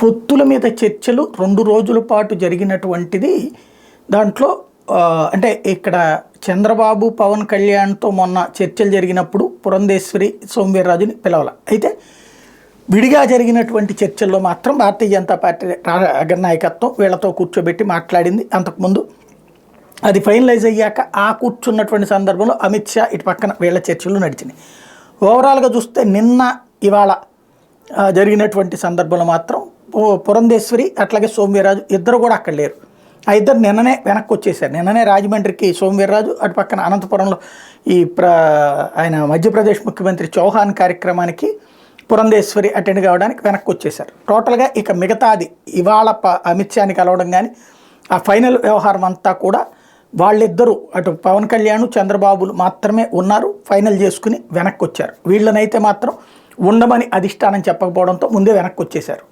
పొత్తుల మీద చర్చలు 2 రోజుల పాటు జరిగినటువంటిది. దాంట్లో అంటే ఇక్కడ చంద్రబాబు పవన్ కళ్యాణ్తో మొన్న చర్చలు జరిగినప్పుడు పురంధేశ్వరి సోమవీర్రాజుని పిలవాల. అయితే విడిగా జరిగినటువంటి చర్చల్లో మాత్రం భారతీయ జనతా పార్టీ నాయకత్వం వీళ్ళతో కూర్చోబెట్టి మాట్లాడింది. అంతకుముందు అది ఫైనలైజ్ అయ్యాక ఆ కూర్చున్నటువంటి సందర్భంలో అమిత్ షా ఇటు పక్కన వీళ్ళ చర్చలు నడిచినాయి. ఓవరాల్గా చూస్తే నిన్న ఇవాళ జరిగినటువంటి సందర్భంలో మాత్రం పురంధేశ్వరి అట్లాగే సోమవీర్రాజు ఇద్దరు కూడా అక్కడ లేరు. ఆ ఇద్దరు నిన్ననే వెనక్కి వచ్చేసారు. నిన్ననే రాజమండ్రికి సోమవీర్రాజు, అటు పక్కన అనంతపురంలో ఆయన మధ్యప్రదేశ్ ముఖ్యమంత్రి చౌహాన్ కార్యక్రమానికి పురంధేశ్వరి అటెండ్ కావడానికి వెనక్కి వచ్చేసారు. టోటల్గా ఇక మిగతాది ఇవాళ అమిత్ షాని కలవడం కానీ ఆ ఫైనల్ వ్యవహారం అంతా కూడా వాళ్ళిద్దరూ అటు పవన్ కళ్యాణ్ చంద్రబాబులు మాత్రమే ఉన్నారు. ఫైనల్ చేసుకుని వెనక్కి వచ్చారు. వీళ్ళనైతే మాత్రం ఉండమని అధిష్టానం చెప్పకపోవడంతో ముందే వెనక్కి వచ్చేశారు.